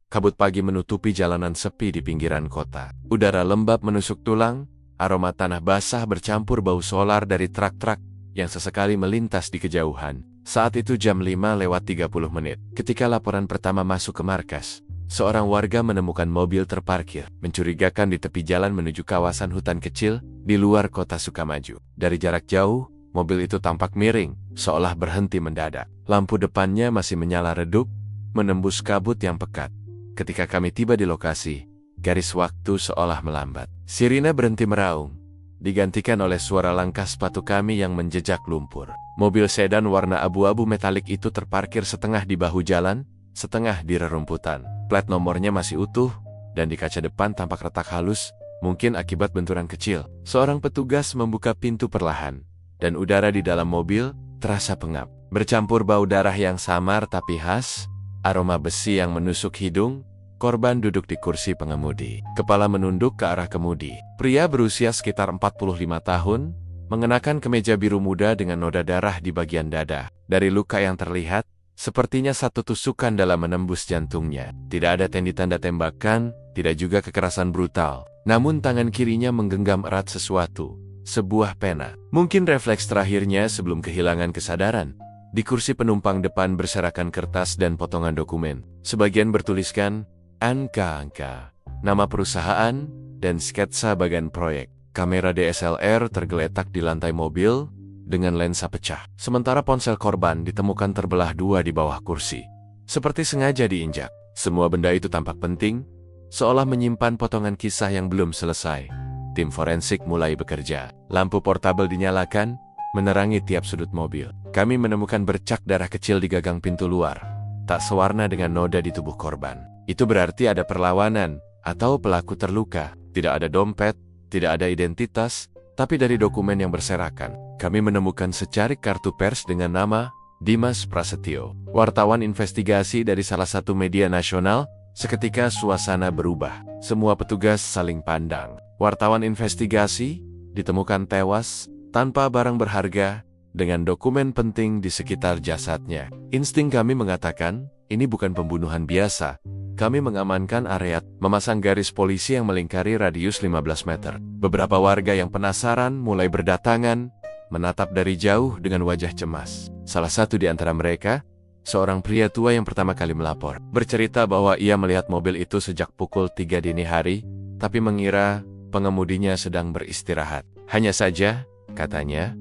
Kabut pagi menutupi jalanan sepi di pinggiran kota. Udara lembab menusuk tulang, aroma tanah basah bercampur bau solar dari truk-truk yang sesekali melintas di kejauhan. Saat itu jam 5:30 ketika laporan pertama masuk ke markas. Seorang warga menemukan mobil terparkir mencurigakan di tepi jalan menuju kawasan hutan kecil di luar kota Sukamaju. Dari jarak jauh, mobil itu tampak miring, seolah berhenti mendadak. Lampu depannya masih menyala redup, menembus kabut yang pekat. Ketika kami tiba di lokasi, garis waktu seolah melambat. Sirine berhenti meraung, digantikan oleh suara langkah sepatu kami yang menjejak lumpur. Mobil sedan warna abu-abu metalik itu terparkir setengah di bahu jalan, setengah di rerumputan. Plat nomornya masih utuh, dan di kaca depan tampak retak halus, mungkin akibat benturan kecil. Seorang petugas membuka pintu perlahan, dan udara di dalam mobil terasa pengap. Bercampur bau darah yang samar tapi khas, aroma besi yang menusuk hidung. Korban duduk di kursi pengemudi, kepala menunduk ke arah kemudi. Pria berusia sekitar 45 tahun, mengenakan kemeja biru muda dengan noda darah di bagian dada. Dari luka yang terlihat, sepertinya satu tusukan dalam menembus jantungnya. Tidak ada tanda tembakan, tidak juga kekerasan brutal. Namun tangan kirinya menggenggam erat sesuatu, sebuah pena. Mungkin refleks terakhirnya sebelum kehilangan kesadaran. Di kursi penumpang depan berserakan kertas dan potongan dokumen. Sebagian bertuliskan angka-angka, nama perusahaan, dan sketsa bagian proyek. Kamera DSLR tergeletak di lantai mobil dengan lensa pecah. Sementara ponsel korban ditemukan terbelah dua di bawah kursi. Seperti sengaja diinjak. Semua benda itu tampak penting, seolah menyimpan potongan kisah yang belum selesai. Tim forensik mulai bekerja. Lampu portabel dinyalakan, menerangi tiap sudut mobil. Kami menemukan bercak darah kecil di gagang pintu luar, tak sewarna dengan noda di tubuh korban. Itu berarti ada perlawanan, atau pelaku terluka. Tidak ada dompet, tidak ada identitas, tapi dari dokumen yang berserakan, kami menemukan secarik kartu pers dengan nama Dimas Prasetyo, wartawan investigasi dari salah satu media nasional. Seketika suasana berubah. Semua petugas saling pandang. Wartawan investigasi ditemukan tewas, tanpa barang berharga, dengan dokumen penting di sekitar jasadnya. Insting kami mengatakan, ini bukan pembunuhan biasa. Kami mengamankan area, memasang garis polisi yang melingkari radius 15 meter. Beberapa warga yang penasaran mulai berdatangan, menatap dari jauh dengan wajah cemas. Salah satu di antara mereka, seorang pria tua yang pertama kali melapor, bercerita bahwa ia melihat mobil itu sejak pukul 3 dini hari, tapi mengira pengemudinya sedang beristirahat. Hanya saja, katanya,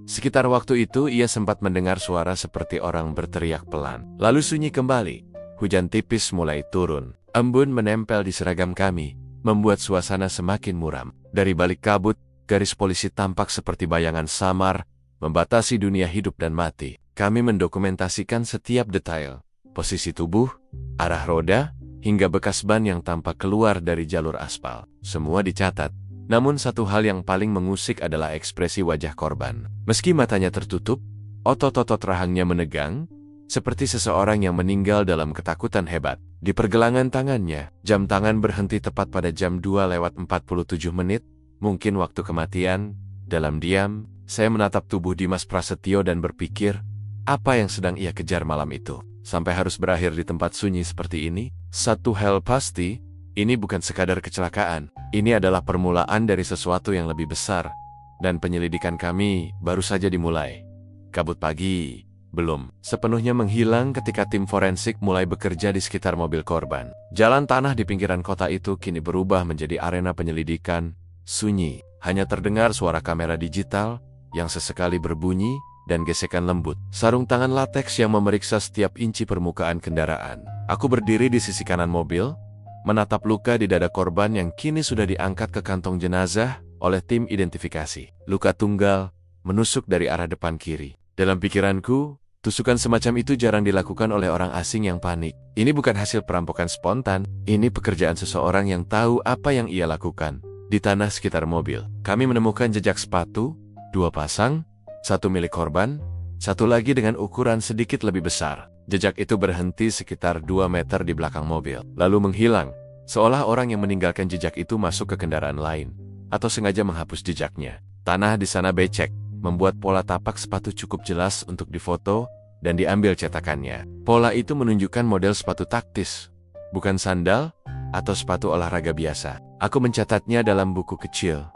sekitar waktu itu ia sempat mendengar suara seperti orang berteriak pelan. Lalu sunyi kembali. Hujan tipis mulai turun. Embun menempel di seragam kami, membuat suasana semakin muram. Dari balik kabut, garis polisi tampak seperti bayangan samar, membatasi dunia hidup dan mati. Kami mendokumentasikan setiap detail, posisi tubuh, arah roda, hingga bekas ban yang tampak keluar dari jalur aspal. Semua dicatat. Namun satu hal yang paling mengusik adalah ekspresi wajah korban. Meski matanya tertutup, otot-otot rahangnya menegang, seperti seseorang yang meninggal dalam ketakutan hebat. Di pergelangan tangannya, jam tangan berhenti tepat pada jam 2:47, mungkin waktu kematian. Dalam diam, saya menatap tubuh Dimas Prasetyo dan berpikir, apa yang sedang ia kejar malam itu, sampai harus berakhir di tempat sunyi seperti ini? Satu hal pasti, ini bukan sekadar kecelakaan. Ini adalah permulaan dari sesuatu yang lebih besar, dan penyelidikan kami baru saja dimulai. Kabut pagi belum sepenuhnya menghilang ketika tim forensik mulai bekerja di sekitar mobil korban. Jalan tanah di pinggiran kota itu kini berubah menjadi arena penyelidikan. Sunyi, hanya terdengar suara kamera digital yang sesekali berbunyi dan gesekan lembut. Sarung tangan lateks yang memeriksa setiap inci permukaan kendaraan. Aku berdiri di sisi kanan mobil, menatap luka di dada korban yang kini sudah diangkat ke kantong jenazah oleh tim identifikasi. Luka tunggal menusuk dari arah depan kiri. Dalam pikiranku, tusukan semacam itu jarang dilakukan oleh orang asing yang panik. Ini bukan hasil perampokan spontan, ini pekerjaan seseorang yang tahu apa yang ia lakukan. Di tanah sekitar mobil, kami menemukan jejak sepatu, 2 pasang, satu milik korban, satu lagi dengan ukuran sedikit lebih besar. Jejak itu berhenti sekitar 2 meter di belakang mobil, lalu menghilang, seolah orang yang meninggalkan jejak itu masuk ke kendaraan lain, atau sengaja menghapus jejaknya. Tanah di sana becek, membuat pola tapak sepatu cukup jelas untuk difoto dan diambil cetakannya. Pola itu menunjukkan model sepatu taktis, bukan sandal atau sepatu olahraga biasa. Aku mencatatnya dalam buku kecil.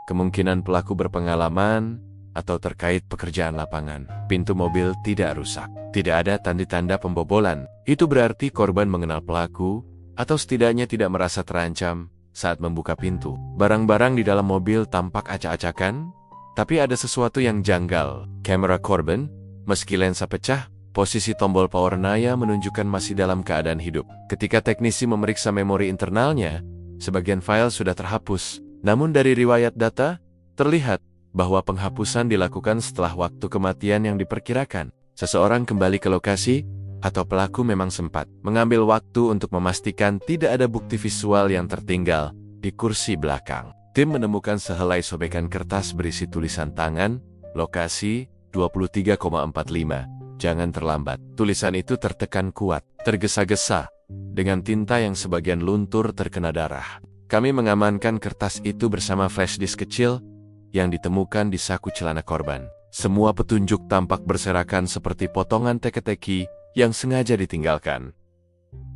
Kemungkinan pelaku berpengalaman atau terkait pekerjaan lapangan. Pintu mobil tidak rusak. Tidak ada tanda-tanda pembobolan. Itu berarti korban mengenal pelaku atau setidaknya tidak merasa terancam saat membuka pintu. Barang-barang di dalam mobil tampak acak-acakan, tapi ada sesuatu yang janggal. Kamera korban, meski lensa pecah, posisi tombol power naya menunjukkan masih dalam keadaan hidup. Ketika teknisi memeriksa memori internalnya, sebagian file sudah terhapus. Namun dari riwayat data, terlihat bahwa penghapusan dilakukan setelah waktu kematian yang diperkirakan. Seseorang kembali ke lokasi, atau pelaku memang sempat mengambil waktu untuk memastikan tidak ada bukti visual yang tertinggal di kursi belakang. Tim menemukan sehelai sobekan kertas berisi tulisan tangan, lokasi 23,45. Jangan terlambat. Tulisan itu tertekan kuat, tergesa-gesa, dengan tinta yang sebagian luntur terkena darah. Kami mengamankan kertas itu bersama flash disk kecil yang ditemukan di saku celana korban. Semua petunjuk tampak berserakan seperti potongan teka-teki yang sengaja ditinggalkan.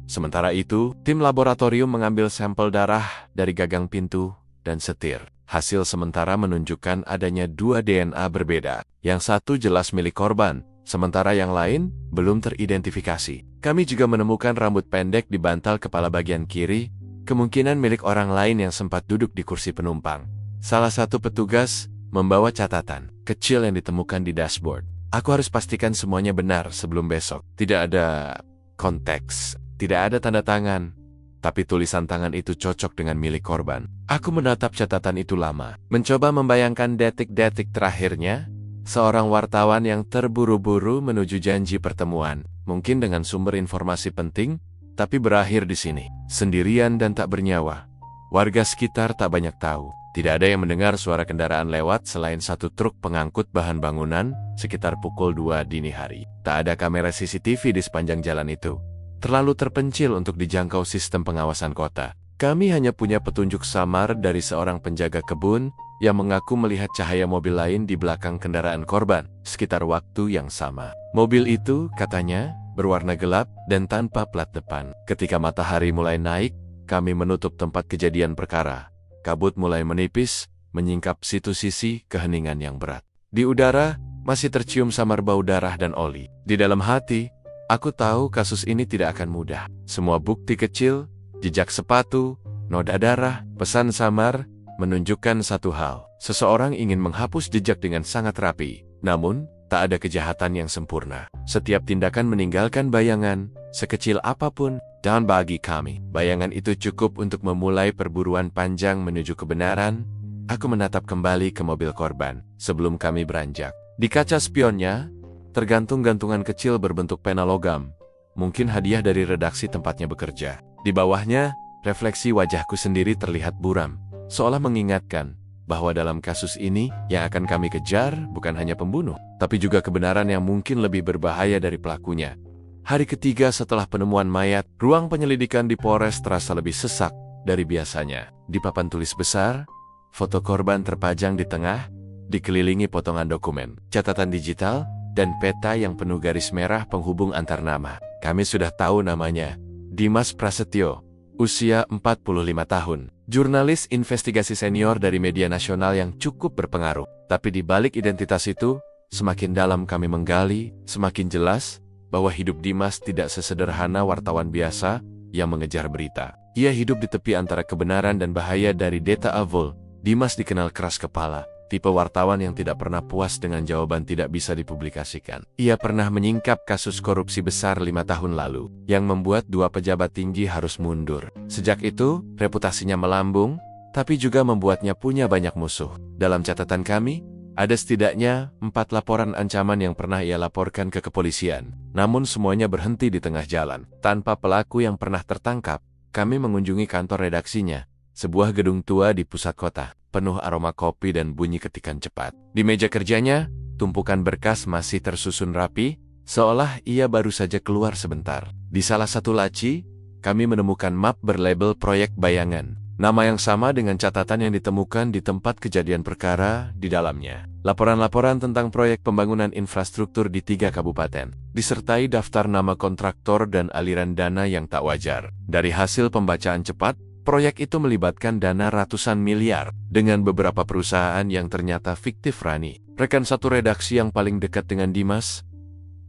Sementara itu, tim laboratorium mengambil sampel darah dari gagang pintu dan setir. Hasil sementara menunjukkan adanya 2 DNA berbeda. Yang satu jelas milik korban, sementara yang lain belum teridentifikasi. Kami juga menemukan rambut pendek di bantal kepala bagian kiri, kemungkinan milik orang lain yang sempat duduk di kursi penumpang. Salah satu petugas membawa catatan kecil yang ditemukan di dashboard. Aku harus pastikan semuanya benar sebelum besok. Tidak ada konteks, tidak ada tanda tangan, tapi tulisan tangan itu cocok dengan milik korban. Aku menatap catatan itu lama, mencoba membayangkan detik-detik terakhirnya, seorang wartawan yang terburu-buru menuju janji pertemuan, mungkin dengan sumber informasi penting, tapi berakhir di sini, sendirian dan tak bernyawa. Warga sekitar tak banyak tahu. Tidak ada yang mendengar suara kendaraan lewat selain satu truk pengangkut bahan bangunan sekitar pukul 2 dini hari. Tak ada kamera CCTV di sepanjang jalan itu. Terlalu terpencil untuk dijangkau sistem pengawasan kota. Kami hanya punya petunjuk samar dari seorang penjaga kebun yang mengaku melihat cahaya mobil lain di belakang kendaraan korban sekitar waktu yang sama. Mobil itu, katanya, berwarna gelap dan tanpa plat depan. Ketika matahari mulai naik, kami menutup tempat kejadian perkara. Kabut mulai menipis, menyingkap situ sisi keheningan yang berat. Di udara, masih tercium samar bau darah dan oli. Di dalam hati, aku tahu kasus ini tidak akan mudah. Semua bukti kecil, jejak sepatu, noda darah, pesan samar, menunjukkan satu hal. Seseorang ingin menghapus jejak dengan sangat rapi. Namun, tak ada kejahatan yang sempurna. Setiap tindakan meninggalkan bayangan, sekecil apapun, dan bagi kami, bayangan itu cukup untuk memulai perburuan panjang menuju kebenaran. Aku menatap kembali ke mobil korban sebelum kami beranjak. Di kaca spionnya, tergantung gantungan kecil berbentuk pena logam, mungkin hadiah dari redaksi tempatnya bekerja. Di bawahnya, refleksi wajahku sendiri terlihat buram, seolah mengingatkan bahwa dalam kasus ini yang akan kami kejar bukan hanya pembunuh, tapi juga kebenaran yang mungkin lebih berbahaya dari pelakunya. Hari ketiga setelah penemuan mayat, ruang penyelidikan di Polres terasa lebih sesak dari biasanya. Di papan tulis besar, foto korban terpajang di tengah, dikelilingi potongan dokumen, catatan digital, dan peta yang penuh garis merah penghubung antar nama. Kami sudah tahu namanya, Dimas Prasetyo, usia 45 tahun, jurnalis investigasi senior dari media nasional yang cukup berpengaruh. Tapi di balik identitas itu, semakin dalam kami menggali, semakin jelas bahwa hidup Dimas tidak sesederhana wartawan biasa yang mengejar berita. Ia hidup di tepi antara kebenaran dan bahaya. Dari Deta Avul, Dimas dikenal keras kepala, tipe wartawan yang tidak pernah puas dengan jawaban tidak bisa dipublikasikan. Ia pernah menyingkap kasus korupsi besar 5 tahun lalu, yang membuat 2 pejabat tinggi harus mundur. Sejak itu, reputasinya melambung, tapi juga membuatnya punya banyak musuh. Dalam catatan kami, ada setidaknya 4 laporan ancaman yang pernah ia laporkan ke kepolisian. Namun semuanya berhenti di tengah jalan. Tanpa pelaku yang pernah tertangkap, kami mengunjungi kantor redaksinya, sebuah gedung tua di pusat kota, penuh aroma kopi dan bunyi ketikan cepat. Di meja kerjanya, tumpukan berkas masih tersusun rapi, seolah ia baru saja keluar sebentar. Di salah satu laci, kami menemukan map berlabel proyek bayangan. Nama yang sama dengan catatan yang ditemukan di tempat kejadian perkara di dalamnya. Laporan-laporan tentang proyek pembangunan infrastruktur di 3 kabupaten, disertai daftar nama kontraktor dan aliran dana yang tak wajar. Dari hasil pembacaan cepat, proyek itu melibatkan dana ratusan miliar dengan beberapa perusahaan yang ternyata fiktif. Rani, rekan satu redaksi yang paling dekat dengan Dimas,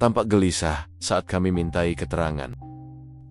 tampak gelisah saat kami mintai keterangan.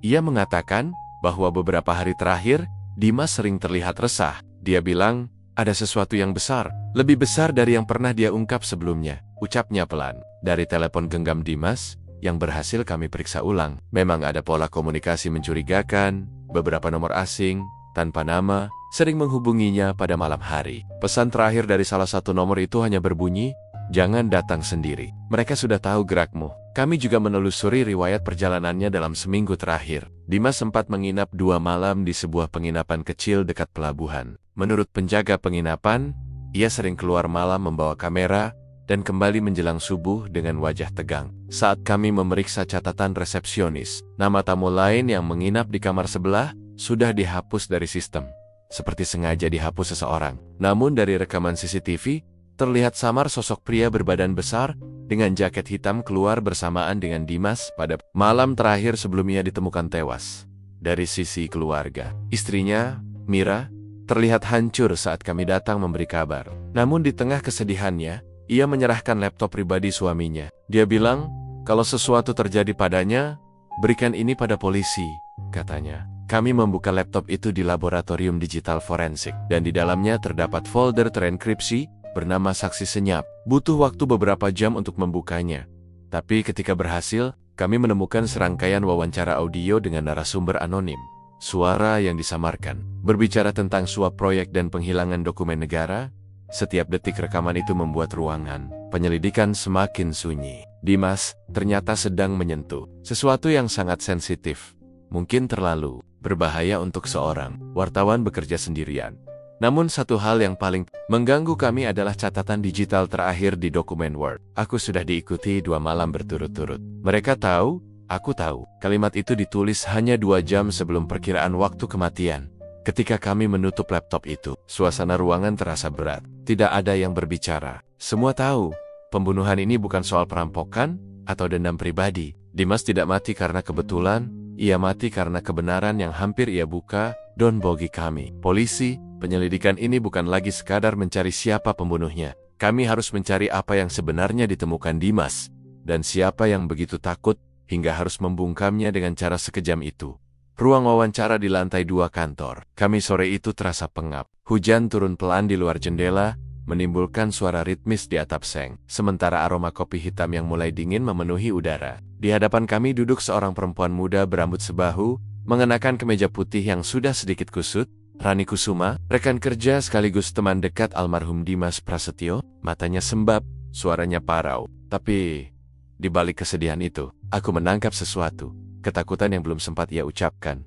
Ia mengatakan bahwa beberapa hari terakhir, Dimas sering terlihat resah. Dia bilang, ada sesuatu yang besar, lebih besar dari yang pernah dia ungkap sebelumnya, ucapnya pelan. Dari telepon genggam Dimas, yang berhasil kami periksa ulang, memang ada pola komunikasi mencurigakan, beberapa nomor asing, tanpa nama, sering menghubunginya pada malam hari. Pesan terakhir dari salah satu nomor itu hanya berbunyi, jangan datang sendiri. Mereka sudah tahu gerakmu. Kami juga menelusuri riwayat perjalanannya dalam seminggu terakhir. Dimas sempat menginap 2 malam di sebuah penginapan kecil dekat pelabuhan. Menurut penjaga penginapan, ia sering keluar malam membawa kamera dan kembali menjelang subuh dengan wajah tegang. Saat kami memeriksa catatan resepsionis, nama tamu lain yang menginap di kamar sebelah sudah dihapus dari sistem, seperti sengaja dihapus seseorang. Namun dari rekaman CCTV, terlihat samar sosok pria berbadan besar dengan jaket hitam keluar bersamaan dengan Dimas pada malam terakhir sebelum ia ditemukan tewas. Dari sisi keluarga, istrinya, Mira, terlihat hancur saat kami datang memberi kabar. Namun di tengah kesedihannya, ia menyerahkan laptop pribadi suaminya. Dia bilang, kalau sesuatu terjadi padanya, berikan ini pada polisi, katanya. Kami membuka laptop itu di laboratorium digital forensik, dan di dalamnya terdapat folder terenkripsi bernama Saksi Senyap. Butuh waktu beberapa jam untuk membukanya. Tapi ketika berhasil, kami menemukan serangkaian wawancara audio dengan narasumber anonim. Suara yang disamarkan, berbicara tentang suap proyek dan penghilangan dokumen negara. Setiap detik rekaman itu membuat ruangan penyelidikan semakin sunyi. Dimas ternyata sedang menyentuh sesuatu yang sangat sensitif. Mungkin terlalu berbahaya untuk seorang wartawan bekerja sendirian. Namun satu hal yang paling mengganggu kami adalah catatan digital terakhir di dokumen Word. Aku sudah diikuti 2 malam berturut-turut. Mereka tahu, aku tahu. Kalimat itu ditulis hanya 2 jam sebelum perkiraan waktu kematian. Ketika kami menutup laptop itu, suasana ruangan terasa berat. Tidak ada yang berbicara. Semua tahu, pembunuhan ini bukan soal perampokan atau dendam pribadi. Dimas tidak mati karena kebetulan, ia mati karena kebenaran yang hampir ia buka. Don bogi kami, polisi, penyelidikan ini bukan lagi sekadar mencari siapa pembunuhnya. Kami harus mencari apa yang sebenarnya ditemukan Dimas, dan siapa yang begitu takut hingga harus membungkamnya dengan cara sekejam itu. Ruang wawancara di lantai 2 kantor. Kami sore itu terasa pengap. Hujan turun pelan di luar jendela, menimbulkan suara ritmis di atap seng, sementara aroma kopi hitam yang mulai dingin memenuhi udara. Di hadapan kami duduk seorang perempuan muda berambut sebahu, mengenakan kemeja putih yang sudah sedikit kusut. Rani Kusuma, rekan kerja sekaligus teman dekat almarhum Dimas Prasetyo. Matanya sembab, suaranya parau. Tapi, di balik kesedihan itu, aku menangkap sesuatu. Ketakutan yang belum sempat ia ucapkan.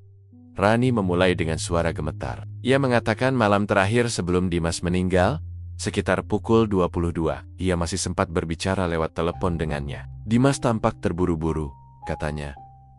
Rani memulai dengan suara gemetar. Ia mengatakan malam terakhir sebelum Dimas meninggal, sekitar pukul 22, ia masih sempat berbicara lewat telepon dengannya. Dimas tampak terburu-buru, katanya.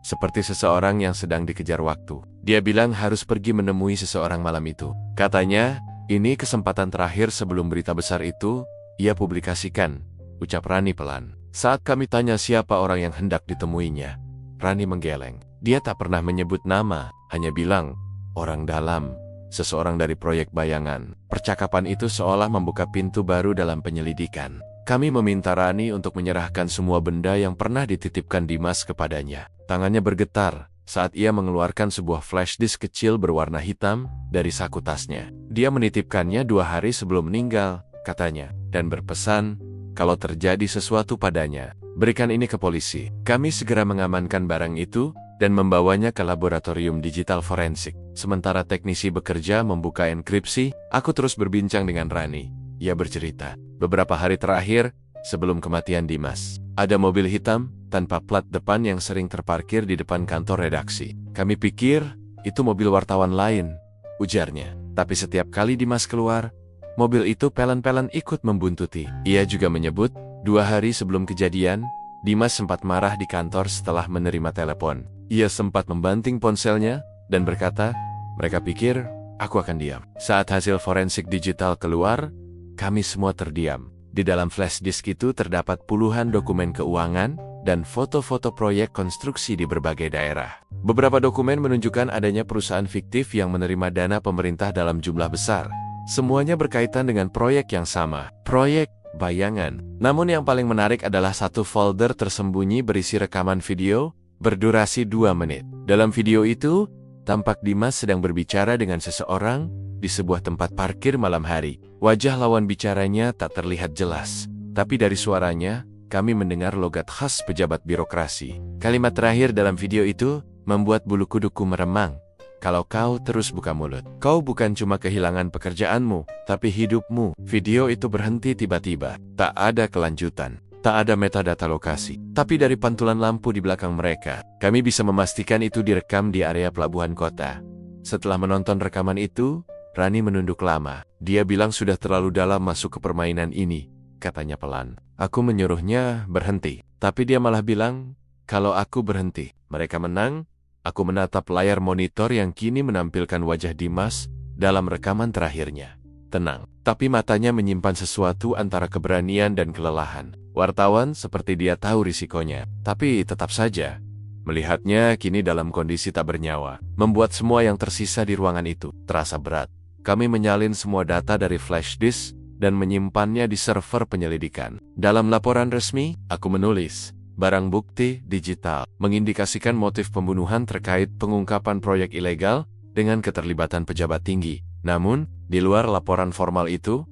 Seperti seseorang yang sedang dikejar waktu. Dia bilang harus pergi menemui seseorang malam itu. Katanya, ini kesempatan terakhir sebelum berita besar itu, ia publikasikan, ucap Rani pelan. Saat kami tanya siapa orang yang hendak ditemuinya, Rani menggeleng. Dia tak pernah menyebut nama, hanya bilang, orang dalam, seseorang dari proyek bayangan. Percakapan itu seolah membuka pintu baru dalam penyelidikan. Kami meminta Rani untuk menyerahkan semua benda yang pernah dititipkan Dimas kepadanya. Tangannya bergetar saat ia mengeluarkan sebuah flash disk kecil berwarna hitam dari saku tasnya. Dia menitipkannya 2 hari sebelum meninggal, katanya, dan berpesan, kalau terjadi sesuatu padanya, berikan ini ke polisi. Kami segera mengamankan barang itu dan membawanya ke laboratorium digital forensik. Sementara teknisi bekerja membuka enkripsi, aku terus berbincang dengan Rani. Ia bercerita, beberapa hari terakhir, sebelum kematian Dimas, ada mobil hitam tanpa plat depan yang sering terparkir di depan kantor redaksi. Kami pikir, itu mobil wartawan lain, ujarnya. Tapi setiap kali Dimas keluar, mobil itu pelan-pelan ikut membuntuti. Ia juga menyebut, 2 hari sebelum kejadian, Dimas sempat marah di kantor setelah menerima telepon. Ia sempat membanting ponselnya dan berkata, mereka pikir aku akan diam. Saat hasil forensik digital keluar, kami semua terdiam. Di dalam flash disk itu terdapat puluhan dokumen keuangan dan foto-foto proyek konstruksi di berbagai daerah. Beberapa dokumen menunjukkan adanya perusahaan fiktif yang menerima dana pemerintah dalam jumlah besar. Semuanya berkaitan dengan proyek yang sama, proyek bayangan. Namun yang paling menarik adalah satu folder tersembunyi berisi rekaman video berdurasi 2 menit. Dalam video itu, tampak Dimas sedang berbicara dengan seseorang di sebuah tempat parkir malam hari. Wajah lawan bicaranya tak terlihat jelas, tapi dari suaranya, kami mendengar logat khas pejabat birokrasi. Kalimat terakhir dalam video itu membuat bulu kuduku meremang. Kalau kau terus buka mulut, kau bukan cuma kehilangan pekerjaanmu, tapi hidupmu. Video itu berhenti tiba-tiba. Tak ada kelanjutan. Tak ada metadata lokasi. Tapi dari pantulan lampu di belakang mereka, kami bisa memastikan itu direkam di area pelabuhan kota. Setelah menonton rekaman itu, Rani menunduk lama. Dia bilang sudah terlalu dalam masuk ke permainan ini, katanya pelan. Aku menyuruhnya berhenti, tapi dia malah bilang, kalau aku berhenti, mereka menang. Aku menatap layar monitor yang kini menampilkan wajah Dimas dalam rekaman terakhirnya. Tenang, tapi matanya menyimpan sesuatu antara keberanian dan kelelahan. Wartawan seperti dia tahu risikonya, tapi tetap saja. Melihatnya kini dalam kondisi tak bernyawa, membuat semua yang tersisa di ruangan itu terasa berat. Kami menyalin semua data dari flash disk dan menyimpannya di server penyelidikan. Dalam laporan resmi, aku menulis, barang bukti digital mengindikasikan motif pembunuhan terkait pengungkapan proyek ilegal dengan keterlibatan pejabat tinggi. Namun, di luar laporan formal itu,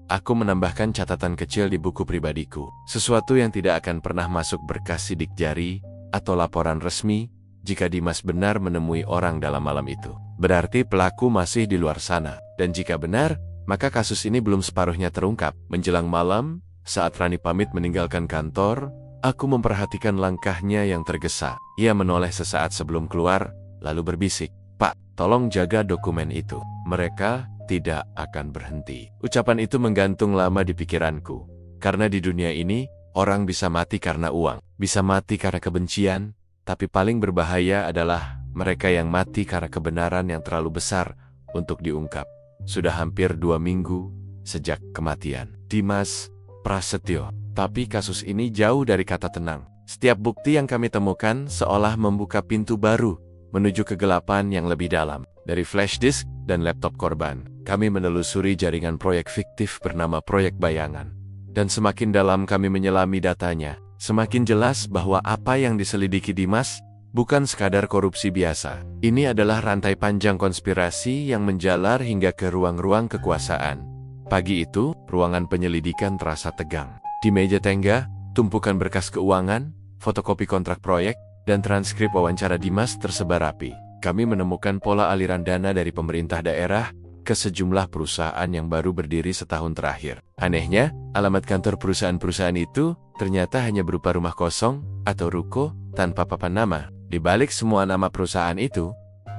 aku menambahkan catatan kecil di buku pribadiku. Sesuatu yang tidak akan pernah masuk berkas sidik jari atau laporan resmi jika Dimas benar menemui orang dalam malam itu. Berarti pelaku masih di luar sana. Dan jika benar, maka kasus ini belum separuhnya terungkap. Menjelang malam, saat Rani pamit meninggalkan kantor, aku memperhatikan langkahnya yang tergesa. Ia menoleh sesaat sebelum keluar, lalu berbisik, "Pak, tolong jaga dokumen itu. Mereka tidak akan berhenti." Ucapan itu menggantung lama di pikiranku. Karena di dunia ini, orang bisa mati karena uang, bisa mati karena kebencian, tapi paling berbahaya adalah mereka yang mati karena kebenaran yang terlalu besar untuk diungkap. Sudah hampir 2 minggu sejak kematian Dimas Prasetyo. Tapi kasus ini jauh dari kata tenang. Setiap bukti yang kami temukan seolah membuka pintu baru menuju kegelapan yang lebih dalam. Dari flash disk dan laptop korban, kami menelusuri jaringan proyek fiktif bernama Proyek Bayangan. Dan semakin dalam kami menyelami datanya, semakin jelas bahwa apa yang diselidiki Dimas bukan sekadar korupsi biasa. Ini adalah rantai panjang konspirasi yang menjalar hingga ke ruang-ruang kekuasaan. Pagi itu, ruangan penyelidikan terasa tegang. Di meja tengah, tumpukan berkas keuangan, fotokopi kontrak proyek, dan transkrip wawancara Dimas tersebar rapi. Kami menemukan pola aliran dana dari pemerintah daerah ke sejumlah perusahaan yang baru berdiri setahun terakhir. Anehnya, alamat kantor perusahaan-perusahaan itu ternyata hanya berupa rumah kosong atau ruko tanpa papan nama. Di balik semua nama perusahaan itu,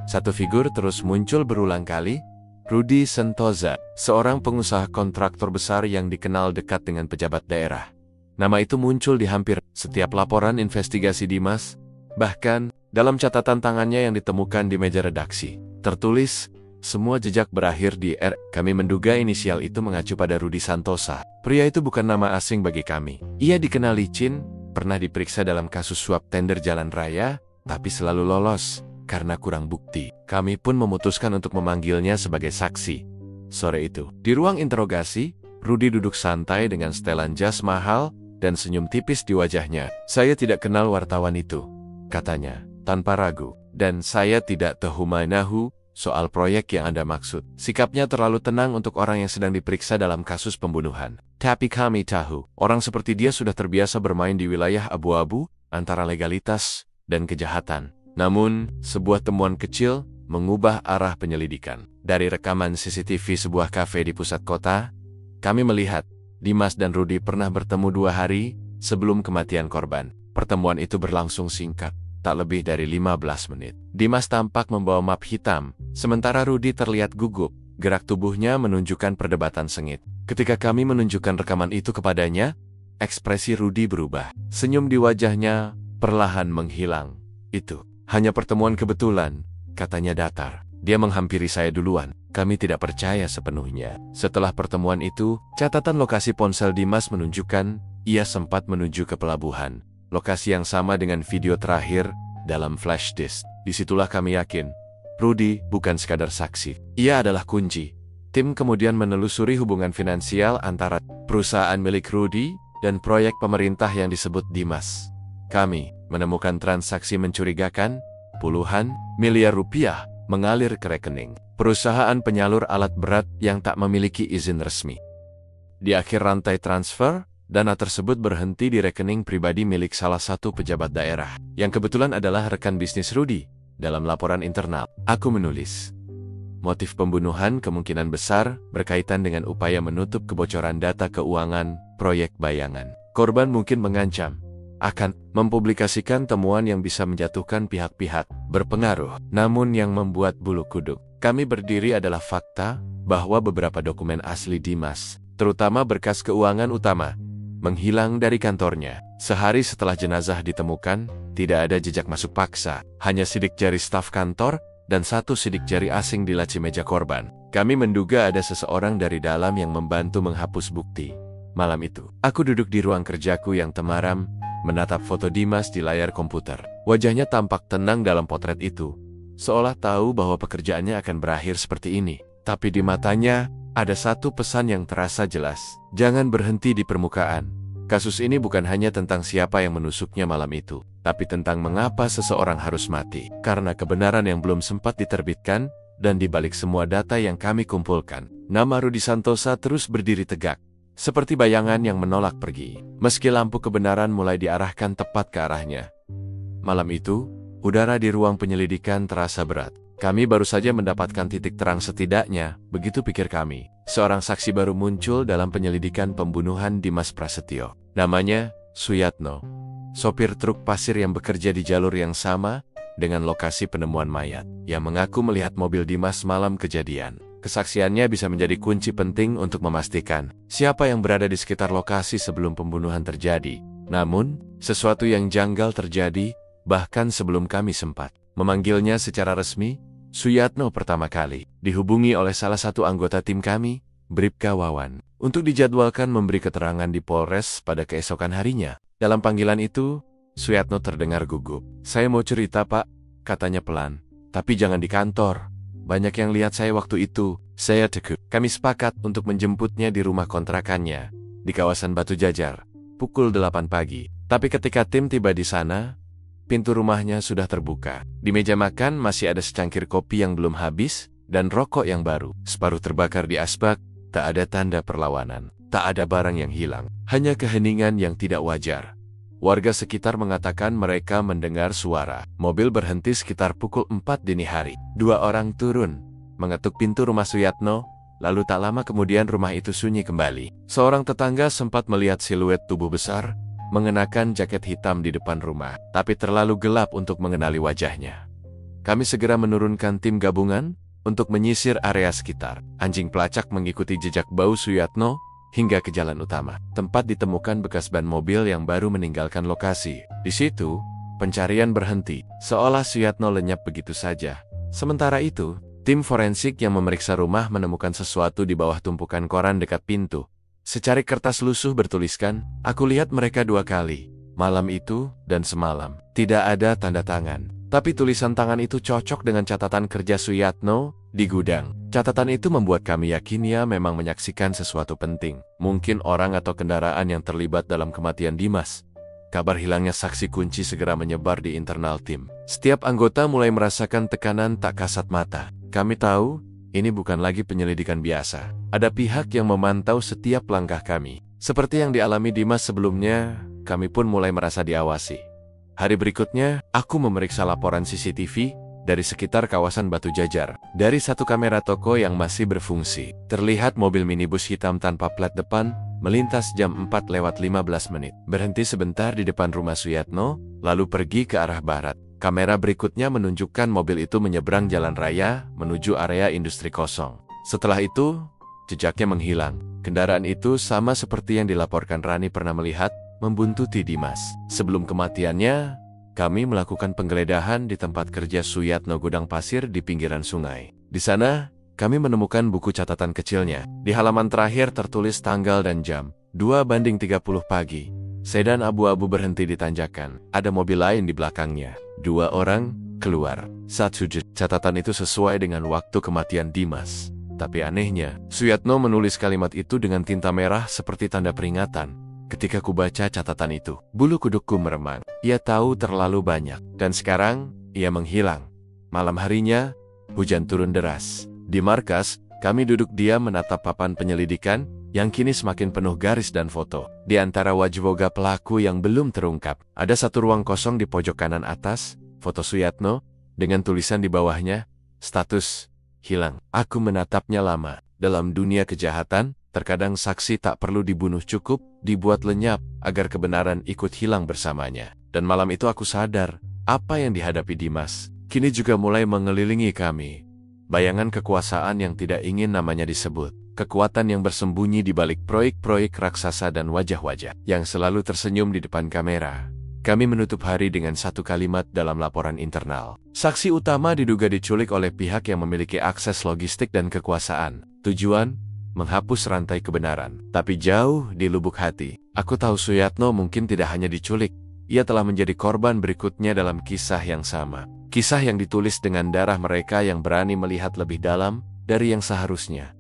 satu figur terus muncul berulang kali, Rudy Sentosa, seorang pengusaha kontraktor besar yang dikenal dekat dengan pejabat daerah. Nama itu muncul di hampir setiap laporan investigasi Dimas, bahkan dalam catatan tangannya yang ditemukan di meja redaksi. Tertulis, semua jejak berakhir di R. Kami menduga inisial itu mengacu pada Rudy Sentosa. Pria itu bukan nama asing bagi kami. Ia dikenal licin, pernah diperiksa dalam kasus suap tender jalan raya, tapi selalu lolos karena kurang bukti. Kami pun memutuskan untuk memanggilnya sebagai saksi. Sore itu, di ruang interogasi, Rudy duduk santai dengan setelan jas mahal dan senyum tipis di wajahnya. "Saya tidak kenal wartawan itu," katanya, tanpa ragu. "Dan saya tidak tahu manahu soal proyek yang Anda maksud." Sikapnya terlalu tenang untuk orang yang sedang diperiksa dalam kasus pembunuhan. "Tapi kami tahu, orang seperti dia sudah terbiasa bermain di wilayah abu-abu antara legalitas dan kejahatan." Namun, sebuah temuan kecil mengubah arah penyelidikan. Dari rekaman CCTV sebuah kafe di pusat kota, kami melihat Dimas dan Rudy pernah bertemu 2 hari sebelum kematian korban. Pertemuan itu berlangsung singkat, tak lebih dari 15 menit. Dimas tampak membawa map hitam, sementara Rudy terlihat gugup. Gerak tubuhnya menunjukkan perdebatan sengit. Ketika kami menunjukkan rekaman itu kepadanya, ekspresi Rudy berubah. Senyum di wajahnya perlahan menghilang. "Itu hanya pertemuan kebetulan," katanya datar. Dia menghampiri saya duluan. Kami tidak percaya sepenuhnya. Setelah pertemuan itu, catatan lokasi ponsel Dimas menunjukkan ia sempat menuju ke pelabuhan. Lokasi yang sama dengan video terakhir dalam flash disk. Disitulah kami yakin, Rudy bukan sekadar saksi. Ia adalah kunci. Tim kemudian menelusuri hubungan finansial antara perusahaan milik Rudy dan proyek pemerintah yang disebut Dimas. Kami menemukan transaksi mencurigakan, puluhan miliar rupiah mengalir ke rekening perusahaan penyalur alat berat yang tak memiliki izin resmi. Di akhir rantai transfer, dana tersebut berhenti di rekening pribadi milik salah satu pejabat daerah, yang kebetulan adalah rekan bisnis Rudy. Dalam laporan internal, aku menulis, motif pembunuhan kemungkinan besar berkaitan dengan upaya menutup kebocoran data keuangan proyek bayangan. Korban mungkin mengancam akan mempublikasikan temuan yang bisa menjatuhkan pihak-pihak berpengaruh. Namun yang membuat bulu kuduk kami berdiri adalah fakta bahwa beberapa dokumen asli Dimas, terutama berkas keuangan utama, menghilang dari kantornya. Sehari setelah jenazah ditemukan, tidak ada jejak masuk paksa, hanya sidik jari staf kantor dan satu sidik jari asing di laci meja korban. Kami menduga ada seseorang dari dalam yang membantu menghapus bukti. Malam itu, aku duduk di ruang kerjaku yang temaram, menatap foto Dimas di layar komputer. Wajahnya tampak tenang dalam potret itu, seolah tahu bahwa pekerjaannya akan berakhir seperti ini. Tapi di matanya, ada satu pesan yang terasa jelas. Jangan berhenti di permukaan. Kasus ini bukan hanya tentang siapa yang menusuknya malam itu, tapi tentang mengapa seseorang harus mati. Karena kebenaran yang belum sempat diterbitkan, dan di balik semua data yang kami kumpulkan, nama Rudy Santosa terus berdiri tegak, seperti bayangan yang menolak pergi, meski lampu kebenaran mulai diarahkan tepat ke arahnya. Malam itu, udara di ruang penyelidikan terasa berat. Kami baru saja mendapatkan titik terang setidaknya, begitu pikir kami. Seorang saksi baru muncul dalam penyelidikan pembunuhan Dimas Prasetyo. Namanya Suyatno, sopir truk pasir yang bekerja di jalur yang sama dengan lokasi penemuan mayat, yang mengaku melihat mobil Dimas malam kejadian. Kesaksiannya bisa menjadi kunci penting untuk memastikan siapa yang berada di sekitar lokasi sebelum pembunuhan terjadi. Namun, sesuatu yang janggal terjadi bahkan sebelum kami sempat memanggilnya secara resmi. Suyatno pertama kali dihubungi oleh salah satu anggota tim kami, Bribka Wawan, untuk dijadwalkan memberi keterangan di Polres pada keesokan harinya. Dalam panggilan itu, Suyatno terdengar gugup. "Saya mau cerita, Pak," katanya pelan. "Tapi jangan di kantor. Banyak yang lihat saya waktu itu." Saya tekuk. Kami sepakat untuk menjemputnya di rumah kontrakannya, di kawasan Batu Jajar, pukul 8 pagi. Tapi ketika tim tiba di sana, pintu rumahnya sudah terbuka. Di meja makan masih ada secangkir kopi yang belum habis, dan rokok yang baru. Separuh terbakar di asbak, tak ada tanda perlawanan. Tak ada barang yang hilang, hanya keheningan yang tidak wajar. Warga sekitar mengatakan mereka mendengar suara mobil berhenti sekitar pukul 4 dini hari. 2 orang turun, mengetuk pintu rumah Suyatno, lalu tak lama kemudian rumah itu sunyi kembali. Seorang tetangga sempat melihat siluet tubuh besar, mengenakan jaket hitam di depan rumah, tapi terlalu gelap untuk mengenali wajahnya. Kami segera menurunkan tim gabungan untuk menyisir area sekitar. Anjing pelacak mengikuti jejak bau Suyatno hingga ke jalan utama, tempat ditemukan bekas ban mobil yang baru meninggalkan lokasi. Di situ, pencarian berhenti, seolah Suyatno lenyap begitu saja. Sementara itu, tim forensik yang memeriksa rumah menemukan sesuatu di bawah tumpukan koran dekat pintu. Secarik kertas lusuh bertuliskan, "Aku lihat mereka 2 kali, malam itu dan semalam." Tidak ada tanda tangan, tapi tulisan tangan itu cocok dengan catatan kerja Suyatno di gudang. Catatan itu membuat kami yakin ia memang menyaksikan sesuatu penting, mungkin orang atau kendaraan yang terlibat dalam kematian Dimas. Kabar hilangnya saksi kunci segera menyebar di internal tim. Setiap anggota mulai merasakan tekanan tak kasat mata. Kami tahu, ini bukan lagi penyelidikan biasa. Ada pihak yang memantau setiap langkah kami. Seperti yang dialami Dimas sebelumnya, kami pun mulai merasa diawasi. Hari berikutnya, aku memeriksa laporan CCTV dari sekitar kawasan Batu Jajar. Dari satu kamera toko yang masih berfungsi, terlihat mobil minibus hitam tanpa plat depan melintas jam 4:15, berhenti sebentar di depan rumah Suyatno, lalu pergi ke arah barat. Kamera berikutnya menunjukkan mobil itu menyeberang jalan raya menuju area industri kosong. Setelah itu, jejaknya menghilang. Kendaraan itu sama seperti yang dilaporkan Rani pernah melihat, membuntuti Dimas. Sebelum kematiannya, kami melakukan penggeledahan di tempat kerja Suyatno gudang pasir di pinggiran sungai. Di sana, kami menemukan buku catatan kecilnya. Di halaman terakhir tertulis tanggal dan jam, 2:30 pagi. Sedan abu-abu berhenti di tanjakan. Ada mobil lain di belakangnya. 2 orang keluar. Saat sujud, catatan itu sesuai dengan waktu kematian Dimas. Tapi anehnya, Suyatno menulis kalimat itu dengan tinta merah seperti tanda peringatan. Ketika kubaca catatan itu, bulu kudukku meremang. Ia tahu terlalu banyak. Dan sekarang, ia menghilang. Malam harinya, hujan turun deras. Di markas, kami duduk diam menatap papan penyelidikan yang kini semakin penuh garis dan foto. Di antara wajwoga pelaku yang belum terungkap, ada satu ruang kosong di pojok kanan atas, foto Suyatno, dengan tulisan di bawahnya, status hilang. Aku menatapnya lama. Dalam dunia kejahatan, terkadang saksi tak perlu dibunuh, cukup dibuat lenyap agar kebenaran ikut hilang bersamanya. Dan malam itu aku sadar, apa yang dihadapi Dimas kini juga mulai mengelilingi kami. Bayangan kekuasaan yang tidak ingin namanya disebut. Kekuatan yang bersembunyi di balik proyek-proyek raksasa dan wajah-wajah yang selalu tersenyum di depan kamera. Kami menutup hari dengan satu kalimat dalam laporan internal. Saksi utama diduga diculik oleh pihak yang memiliki akses logistik dan kekuasaan. Tujuan? Menghapus rantai kebenaran. Tapi jauh di lubuk hati, aku tahu Suyatno mungkin tidak hanya diculik. Ia telah menjadi korban berikutnya dalam kisah yang sama. Kisah yang ditulis dengan darah mereka yang berani melihat lebih dalam dari yang seharusnya.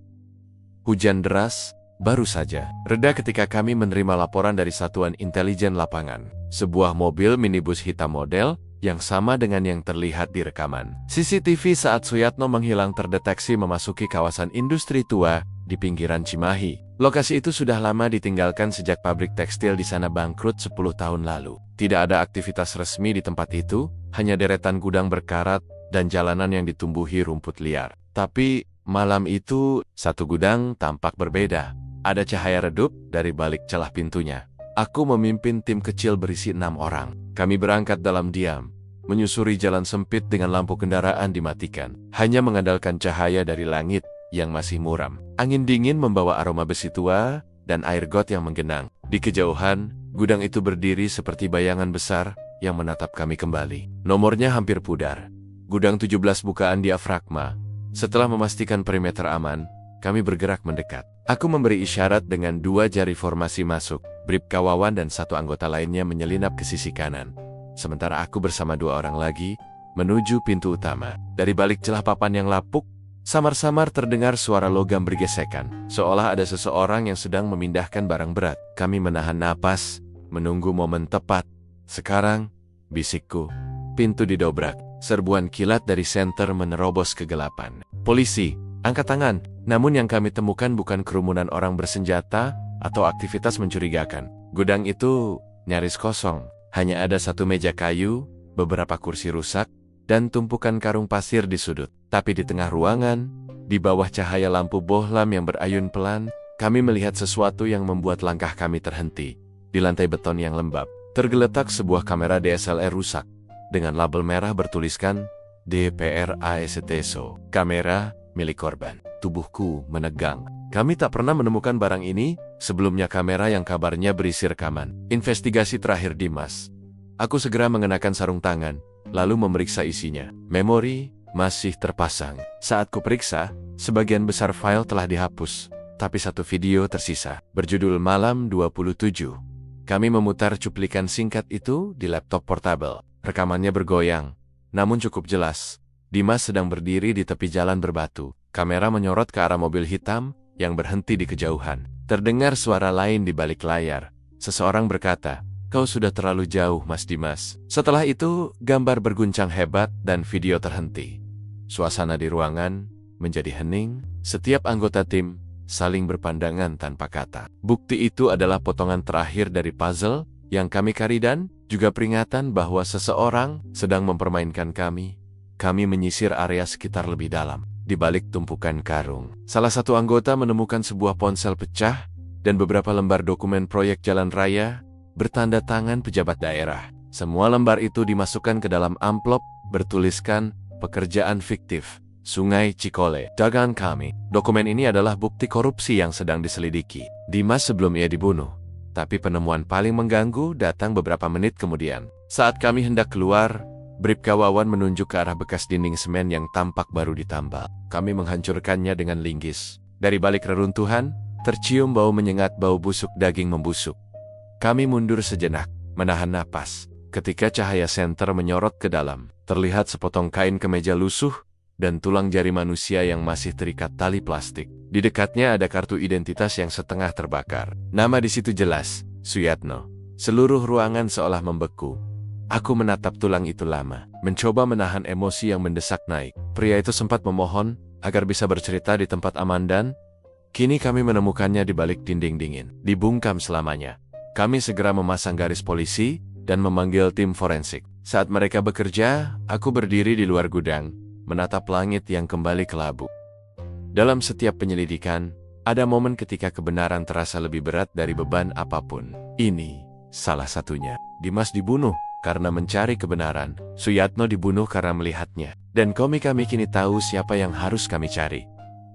Hujan deras baru saja reda ketika kami menerima laporan dari Satuan Intelijen Lapangan. Sebuah mobil minibus hitam model yang sama dengan yang terlihat di rekaman CCTV saat Suyatno menghilang terdeteksi memasuki kawasan industri tua di pinggiran Cimahi. Lokasi itu sudah lama ditinggalkan sejak pabrik tekstil di sana bangkrut 10 tahun lalu. Tidak ada aktivitas resmi di tempat itu, hanya deretan gudang berkarat dan jalanan yang ditumbuhi rumput liar. Tapi malam itu, satu gudang tampak berbeda. Ada cahaya redup dari balik celah pintunya. Aku memimpin tim kecil berisi 6 orang. Kami berangkat dalam diam, menyusuri jalan sempit dengan lampu kendaraan dimatikan. Hanya mengandalkan cahaya dari langit yang masih muram. Angin dingin membawa aroma besi tua dan air got yang menggenang. Di kejauhan, gudang itu berdiri seperti bayangan besar yang menatap kami kembali. Nomornya hampir pudar. Gudang 17 bukaan diafragma. Setelah memastikan perimeter aman, kami bergerak mendekat. Aku memberi isyarat dengan 2 jari formasi masuk. Bribka Wawan dan 1 anggota lainnya menyelinap ke sisi kanan. Sementara aku bersama 2 orang lagi menuju pintu utama. Dari balik celah papan yang lapuk, samar-samar terdengar suara logam bergesekan. Seolah ada seseorang yang sedang memindahkan barang berat. Kami menahan napas, menunggu momen tepat. Sekarang, bisikku, pintu didobrak. Serbuan kilat dari senter menerobos kegelapan. Polisi, angkat tangan. Namun yang kami temukan bukan kerumunan orang bersenjata atau aktivitas mencurigakan. Gudang itu nyaris kosong. Hanya ada 1 meja kayu, beberapa kursi rusak, dan tumpukan karung pasir di sudut. Tapi di tengah ruangan, di bawah cahaya lampu bohlam yang berayun pelan, kami melihat sesuatu yang membuat langkah kami terhenti. Di lantai beton yang lembab, tergeletak sebuah kamera DSLR rusak. Dengan label merah bertuliskan DPRASTSO. Kamera milik korban. Tubuhku menegang. Kami tak pernah menemukan barang ini, sebelumnya kamera yang kabarnya berisi rekaman investigasi terakhir Dimas. Aku segera mengenakan sarung tangan, lalu memeriksa isinya. Memori masih terpasang. Saat kuperiksa, sebagian besar file telah dihapus, tapi 1 video tersisa, berjudul Malam 27. Kami memutar cuplikan singkat itu di laptop portabel. Rekamannya bergoyang, namun cukup jelas. Dimas sedang berdiri di tepi jalan berbatu. Kamera menyorot ke arah mobil hitam yang berhenti di kejauhan. Terdengar suara lain di balik layar. Seseorang berkata, "Kau sudah terlalu jauh, Mas Dimas." Setelah itu, gambar berguncang hebat dan video terhenti. Suasana di ruangan menjadi hening. Setiap anggota tim saling berpandangan tanpa kata. Bukti itu adalah potongan terakhir dari puzzle yang kami cari dan juga peringatan bahwa seseorang sedang mempermainkan kami. Kami menyisir area sekitar lebih dalam. Di balik tumpukan karung, salah satu anggota menemukan sebuah ponsel pecah dan beberapa lembar dokumen proyek jalan raya bertanda tangan pejabat daerah. Semua lembar itu dimasukkan ke dalam amplop bertuliskan pekerjaan fiktif Sungai Cikole. Dagangan kami. Dokumen ini adalah bukti korupsi yang sedang diselidiki Dimas sebelum ia dibunuh. Tapi penemuan paling mengganggu datang beberapa menit kemudian. Saat kami hendak keluar, Bribka Wawan menunjuk ke arah bekas dinding semen yang tampak baru ditambal. Kami menghancurkannya dengan linggis. Dari balik reruntuhan, tercium bau menyengat, bau busuk daging membusuk. Kami mundur sejenak, menahan napas. Ketika cahaya senter menyorot ke dalam, terlihat sepotong kain kemeja lusuh dan tulang jari manusia yang masih terikat tali plastik. Di dekatnya ada kartu identitas yang setengah terbakar. Nama di situ jelas, Suyatno. Seluruh ruangan seolah membeku. Aku menatap tulang itu lama, mencoba menahan emosi yang mendesak naik. Pria itu sempat memohon agar bisa bercerita di tempat aman dan kini kami menemukannya di balik dinding dingin, dibungkam selamanya. Kami segera memasang garis polisi dan memanggil tim forensik. Saat mereka bekerja, aku berdiri di luar gudang, menatap langit yang kembali kelabu. Dalam setiap penyelidikan, ada momen ketika kebenaran terasa lebih berat dari beban apapun. Ini salah satunya. Dimas dibunuh karena mencari kebenaran. Suyatno dibunuh karena melihatnya. Dan kami kini tahu siapa yang harus kami cari.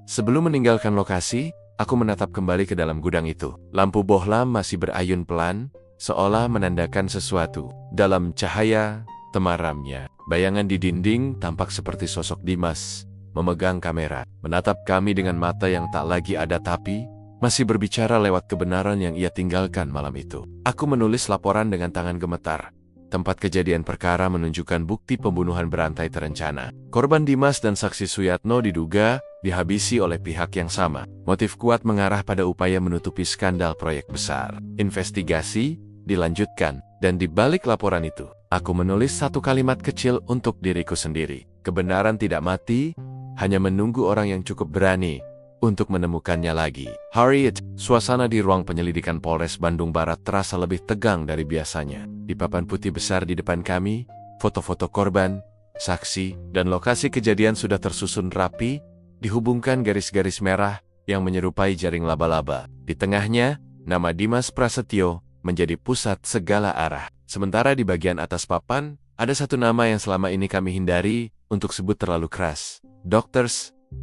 Sebelum meninggalkan lokasi, aku menatap kembali ke dalam gudang itu. Lampu bohlam masih berayun pelan, seolah menandakan sesuatu. Dalam cahaya temaramnya, bayangan di dinding tampak seperti sosok Dimas, memegang kamera, menatap kami dengan mata yang tak lagi ada tapi masih berbicara lewat kebenaran yang ia tinggalkan malam itu. Aku menulis laporan dengan tangan gemetar. Tempat kejadian perkara menunjukkan bukti pembunuhan berantai terencana. Korban Dimas dan saksi Suyatno diduga dihabisi oleh pihak yang sama. Motif kuat mengarah pada upaya menutupi skandal proyek besar. Investigasi dilanjutkan, dan di balik laporan itu, aku menulis satu kalimat kecil untuk diriku sendiri. Kebenaran tidak mati, hanya menunggu orang yang cukup berani untuk menemukannya lagi. Harriet, suasana di ruang penyelidikan Polres Bandung Barat terasa lebih tegang dari biasanya. Di papan putih besar di depan kami, foto-foto korban, saksi, dan lokasi kejadian sudah tersusun rapi, dihubungkan garis-garis merah yang menyerupai jaring laba-laba. Di tengahnya, nama Dimas Prasetyo menjadi pusat segala arah. Sementara di bagian atas papan, ada satu nama yang selama ini kami hindari untuk sebut terlalu keras. Dr.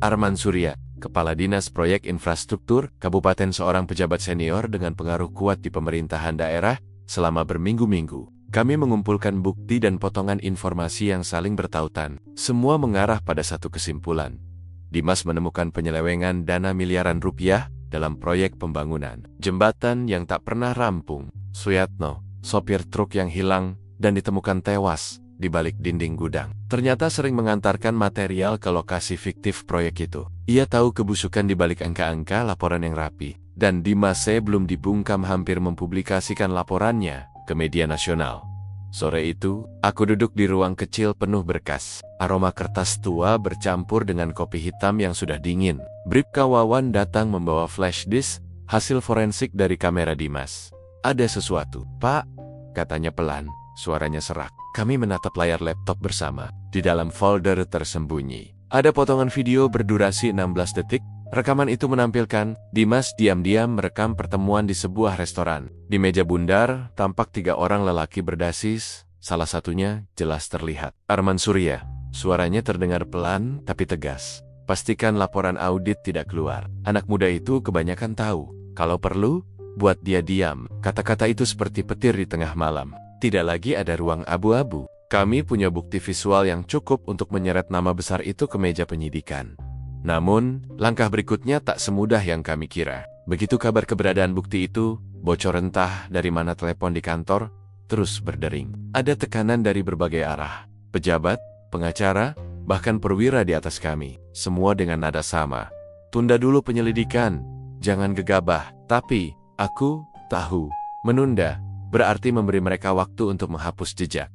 Arman Surya, Kepala Dinas Proyek Infrastruktur Kabupaten, seorang pejabat senior dengan pengaruh kuat di pemerintahan daerah. Selama berminggu-minggu, kami mengumpulkan bukti dan potongan informasi yang saling bertautan. Semua mengarah pada satu kesimpulan. Dimas menemukan penyelewengan dana miliaran rupiah dalam proyek pembangunan jembatan yang tak pernah rampung. Suyatno, sopir truk yang hilang dan ditemukan tewas di balik dinding gudang, ternyata sering mengantarkan material ke lokasi fiktif proyek itu. Ia tahu kebusukan di balik angka-angka laporan yang rapi, dan Dimas belum dibungkam hampir mempublikasikan laporannya ke media nasional. Sore itu, aku duduk di ruang kecil penuh berkas. Aroma kertas tua bercampur dengan kopi hitam yang sudah dingin. Bribka Wawan datang membawa flash disk hasil forensik dari kamera Dimas. Ada sesuatu, Pak, katanya pelan, suaranya serak. Kami menatap layar laptop bersama. Di dalam folder tersembunyi ada potongan video berdurasi 16 detik. Rekaman itu menampilkan Dimas diam-diam merekam pertemuan di sebuah restoran. Di meja bundar, tampak 3 orang lelaki berdasis, salah satunya jelas terlihat Arman Surya. Suaranya terdengar pelan tapi tegas. Pastikan laporan audit tidak keluar. Anak muda itu kebanyakan tahu. Kalau perlu, buat dia diam. Kata-kata itu seperti petir di tengah malam. Tidak lagi ada ruang abu-abu. Kami punya bukti visual yang cukup untuk menyeret nama besar itu ke meja penyidikan. Namun, langkah berikutnya tak semudah yang kami kira. Begitu kabar keberadaan bukti itu bocor, entah dari mana telepon di kantor terus berdering. Ada tekanan dari berbagai arah. Pejabat, pengacara, bahkan perwira di atas kami. Semua dengan nada sama. Tunda dulu penyelidikan, jangan gegabah. Tapi, aku tahu, menunda berarti memberi mereka waktu untuk menghapus jejak.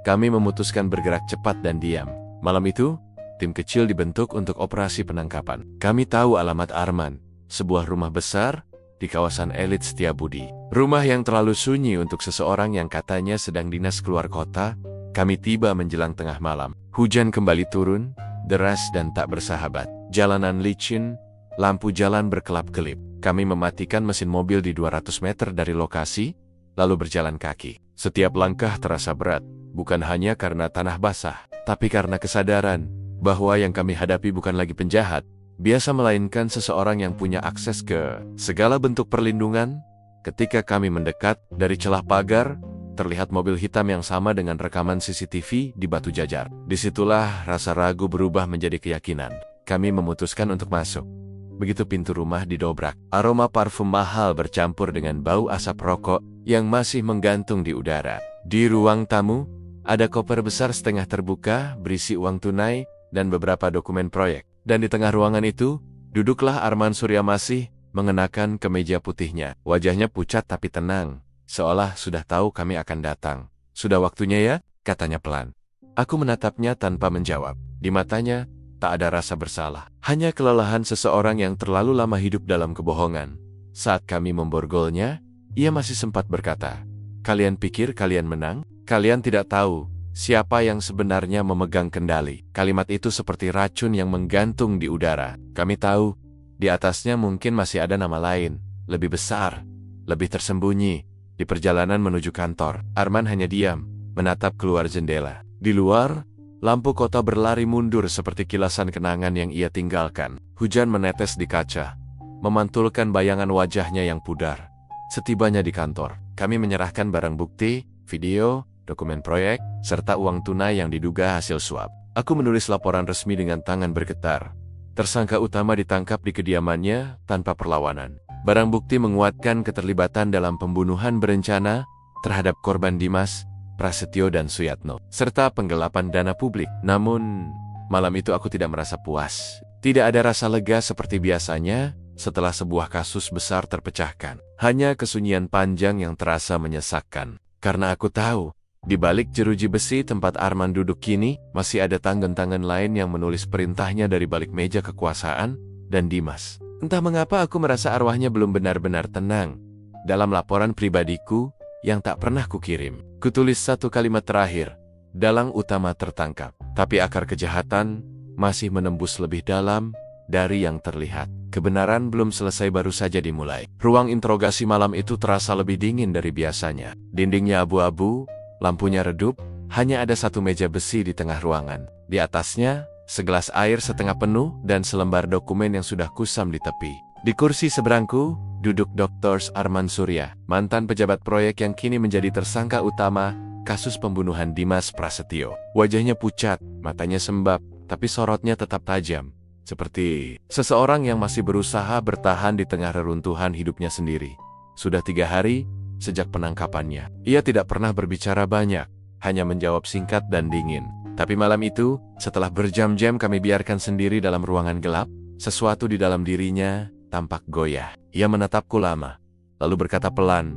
Kami memutuskan bergerak cepat dan diam. Malam itu, tim kecil dibentuk untuk operasi penangkapan. Kami tahu alamat Arman, sebuah rumah besar di kawasan elit Setiabudi. Rumah yang terlalu sunyi untuk seseorang yang katanya sedang dinas keluar kota. Kami tiba menjelang tengah malam. Hujan kembali turun, deras dan tak bersahabat. Jalanan licin, lampu jalan berkelap-kelip. Kami mematikan mesin mobil di 200 meter dari lokasi, lalu berjalan kaki. Setiap langkah terasa berat, bukan hanya karena tanah basah, tapi karena kesadaran bahwa yang kami hadapi bukan lagi penjahat biasa, melainkan seseorang yang punya akses ke segala bentuk perlindungan. Ketika kami mendekat dari celah pagar, terlihat mobil hitam yang sama dengan rekaman CCTV di Batu Jajar. Disitulah rasa ragu berubah menjadi keyakinan. Kami memutuskan untuk masuk. Begitu pintu rumah didobrak, aroma parfum mahal bercampur dengan bau asap rokok yang masih menggantung di udara. Di ruang tamu, ada koper besar setengah terbuka berisi uang tunai dan beberapa dokumen proyek. Dan di tengah ruangan itu, duduklah Arman Suryamasih mengenakan kemeja putihnya. Wajahnya pucat tapi tenang, seolah sudah tahu kami akan datang. "Sudah waktunya ya?" katanya pelan. Aku menatapnya tanpa menjawab. Di matanya, tak ada rasa bersalah. Hanya kelelahan seseorang yang terlalu lama hidup dalam kebohongan. Saat kami memborgolnya, ia masih sempat berkata, "Kalian pikir kalian menang? Kalian tidak tahu siapa yang sebenarnya memegang kendali." Kalimat itu seperti racun yang menggantung di udara. Kami tahu, di atasnya mungkin masih ada nama lain, lebih besar, lebih tersembunyi. Di perjalanan menuju kantor, Arman hanya diam, menatap keluar jendela. Di luar, lampu kota berlari mundur seperti kilasan kenangan yang ia tinggalkan. Hujan menetes di kaca, memantulkan bayangan wajahnya yang pudar. Setibanya di kantor, kami menyerahkan barang bukti, video, dokumen proyek, serta uang tunai yang diduga hasil suap. Aku menulis laporan resmi dengan tangan bergetar. Tersangka utama ditangkap di kediamannya tanpa perlawanan. Barang bukti menguatkan keterlibatan dalam pembunuhan berencana terhadap korban Dimas, Prasetyo dan Suyatno, serta penggelapan dana publik. Namun, malam itu aku tidak merasa puas. Tidak ada rasa lega seperti biasanya setelah sebuah kasus besar terpecahkan. Hanya kesunyian panjang yang terasa menyesakkan. Karena aku tahu, di balik jeruji besi tempat Arman duduk kini, masih ada tangan-tangan lain yang menulis perintahnya dari balik meja kekuasaan dan Dimas. Entah mengapa aku merasa arwahnya belum benar-benar tenang. Dalam laporan pribadiku yang tak pernah kukirim, kutulis satu kalimat terakhir, "Dalang utama tertangkap." Tapi akar kejahatan masih menembus lebih dalam dari yang terlihat. Kebenaran belum selesai, baru saja dimulai. Ruang interogasi malam itu terasa lebih dingin dari biasanya. Dindingnya abu-abu, lampunya redup, hanya ada satu meja besi di tengah ruangan. Di atasnya, segelas air setengah penuh dan selembar dokumen yang sudah kusam di tepi. Di kursi seberangku, duduk Dr. Arman Surya, mantan pejabat proyek yang kini menjadi tersangka utama kasus pembunuhan Dimas Prasetyo. Wajahnya pucat, matanya sembab, tapi sorotnya tetap tajam. Seperti seseorang yang masih berusaha bertahan di tengah reruntuhan hidupnya sendiri. Sudah 3 hari sejak penangkapannya. Ia tidak pernah berbicara banyak, hanya menjawab singkat dan dingin. Tapi malam itu, setelah berjam-jam kami biarkan sendiri dalam ruangan gelap, sesuatu di dalam dirinya tampak goyah. Ia menatapku lama, lalu berkata pelan,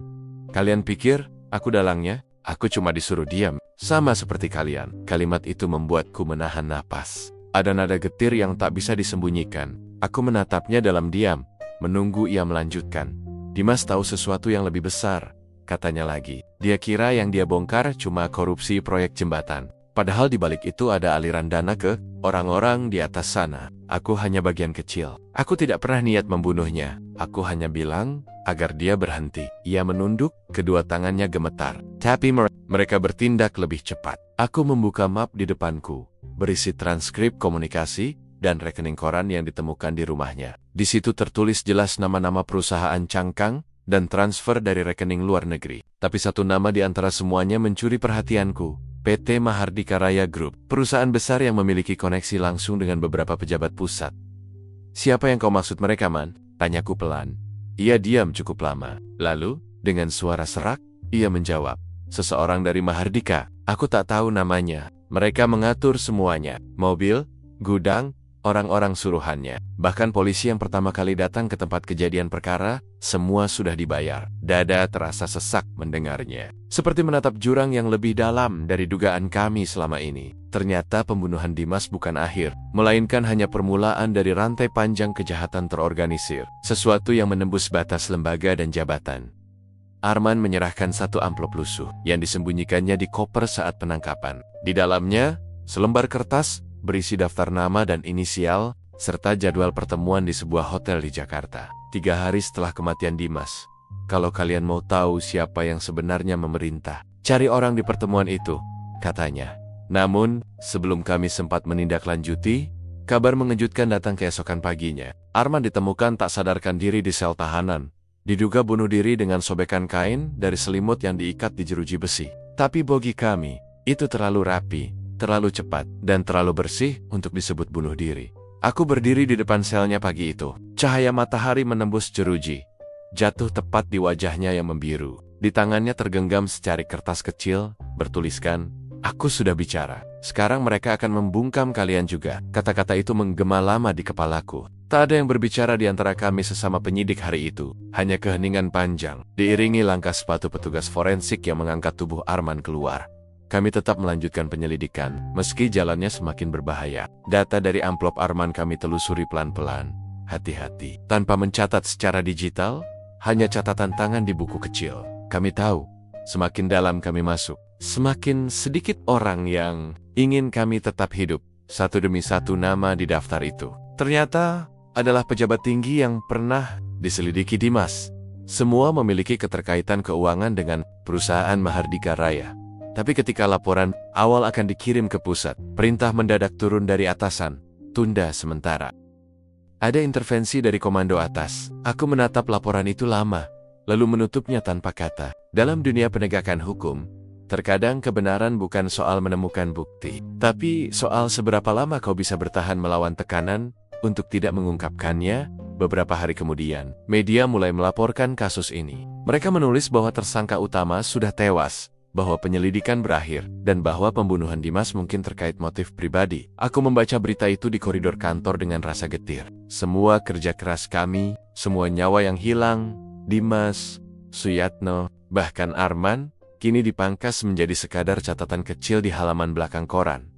"Kalian pikir aku dalangnya? Aku cuma disuruh diam, sama seperti kalian." Kalimat itu membuatku menahan napas. Ada nada getir yang tak bisa disembunyikan. Aku menatapnya dalam diam, menunggu ia melanjutkan. "Dimas tahu sesuatu yang lebih besar," katanya lagi. "Dia kira yang dia bongkar cuma korupsi proyek jembatan. Padahal di balik itu ada aliran dana ke orang-orang di atas sana. Aku hanya bagian kecil. Aku tidak pernah niat membunuhnya. Aku hanya bilang agar dia berhenti." Ia menunduk, kedua tangannya gemetar. Tapi mereka bertindak lebih cepat. Aku membuka map di depanku, berisi transkrip komunikasi dan rekening koran yang ditemukan di rumahnya. Di situ tertulis jelas nama-nama perusahaan cangkang dan transfer dari rekening luar negeri. Tapi satu nama di antara semuanya mencuri perhatianku. PT Mahardika Raya Group, perusahaan besar yang memiliki koneksi langsung dengan beberapa pejabat pusat. "Siapa yang kau maksud mereka, Man?" tanyaku pelan. Ia diam cukup lama. Lalu, dengan suara serak, ia menjawab, "Seseorang dari Mahardika. Aku tak tahu namanya. Mereka mengatur semuanya. Mobil, gudang, orang-orang suruhannya. Bahkan polisi yang pertama kali datang ke tempat kejadian perkara, semua sudah dibayar." Dada terasa sesak mendengarnya. Seperti menatap jurang yang lebih dalam dari dugaan kami selama ini. Ternyata pembunuhan Dimas bukan akhir, melainkan hanya permulaan dari rantai panjang kejahatan terorganisir. Sesuatu yang menembus batas lembaga dan jabatan. Arman menyerahkan satu amplop lusuh yang disembunyikannya di koper saat penangkapan. Di dalamnya, selembar kertas berisi daftar nama dan inisial, serta jadwal pertemuan di sebuah hotel di Jakarta. 3 hari setelah kematian Dimas. "Kalau kalian mau tahu siapa yang sebenarnya memerintah, cari orang di pertemuan itu," katanya. Namun, sebelum kami sempat menindaklanjuti, kabar mengejutkan datang keesokan paginya. Arman ditemukan tak sadarkan diri di sel tahanan, Diduga bunuh diri dengan sobekan kain dari selimut yang diikat di jeruji besi. Tapi bagi kami, itu terlalu rapi, terlalu cepat, dan terlalu bersih untuk disebut bunuh diri. Aku berdiri di depan selnya pagi itu. Cahaya matahari menembus jeruji, jatuh tepat di wajahnya yang membiru. Di tangannya tergenggam secari kertas kecil, bertuliskan, "Aku sudah bicara. Sekarang mereka akan membungkam kalian juga." Kata-kata itu menggema lama di kepalaku. Tak ada yang berbicara di antara kami sesama penyidik hari itu. Hanya keheningan panjang, diiringi langkah sepatu petugas forensik yang mengangkat tubuh Arman keluar. Kami tetap melanjutkan penyelidikan, meski jalannya semakin berbahaya. Data dari amplop Arman kami telusuri pelan-pelan, hati-hati. Tanpa mencatat secara digital, hanya catatan tangan di buku kecil. Kami tahu, semakin dalam kami masuk, semakin sedikit orang yang ingin kami tetap hidup. Satu demi satu nama di daftar itu ternyata adalah pejabat tinggi yang pernah diselidiki Dimas. Semua memiliki keterkaitan keuangan dengan perusahaan Mahardika Raya. Tapi ketika laporan awal akan dikirim ke pusat, perintah mendadak turun dari atasan, tunda sementara. Ada intervensi dari komando atas. Aku menatap laporan itu lama, lalu menutupnya tanpa kata. Dalam dunia penegakan hukum, terkadang kebenaran bukan soal menemukan bukti, tapi soal seberapa lama kau bisa bertahan melawan tekanan untuk tidak mengungkapkannya. Beberapa hari kemudian, media mulai melaporkan kasus ini. Mereka menulis bahwa tersangka utama sudah tewas, bahwa penyelidikan berakhir, dan bahwa pembunuhan Dimas mungkin terkait motif pribadi. Aku membaca berita itu di koridor kantor dengan rasa getir. Semua kerja keras kami, semua nyawa yang hilang, Dimas, Suyatno, bahkan Arman, kini dipangkas menjadi sekadar catatan kecil di halaman belakang koran.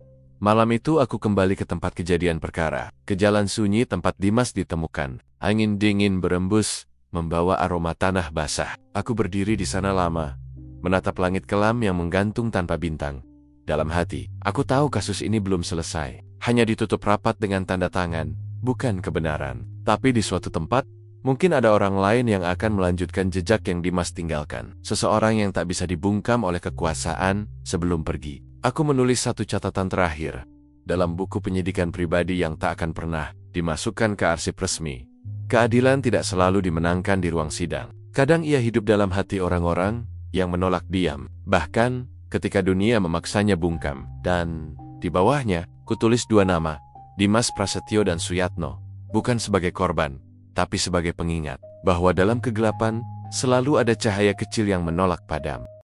Malam itu aku kembali ke tempat kejadian perkara, ke jalan sunyi tempat Dimas ditemukan. Angin dingin berembus, membawa aroma tanah basah. Aku berdiri di sana lama, menatap langit kelam yang menggantung tanpa bintang. Dalam hati, aku tahu kasus ini belum selesai. Hanya ditutup rapat dengan tanda tangan, bukan kebenaran. Tapi di suatu tempat, mungkin ada orang lain yang akan melanjutkan jejak yang Dimas tinggalkan. Seseorang yang tak bisa dibungkam oleh kekuasaan sebelum pergi. Aku menulis satu catatan terakhir dalam buku penyidikan pribadi yang tak akan pernah dimasukkan ke arsip resmi. Keadilan tidak selalu dimenangkan di ruang sidang. Kadang ia hidup dalam hati orang-orang yang menolak diam, bahkan ketika dunia memaksanya bungkam. Dan di bawahnya, kutulis dua nama, Dimas Prasetyo dan Suyatno, bukan sebagai korban, tapi sebagai pengingat bahwa dalam kegelapan selalu ada cahaya kecil yang menolak padam.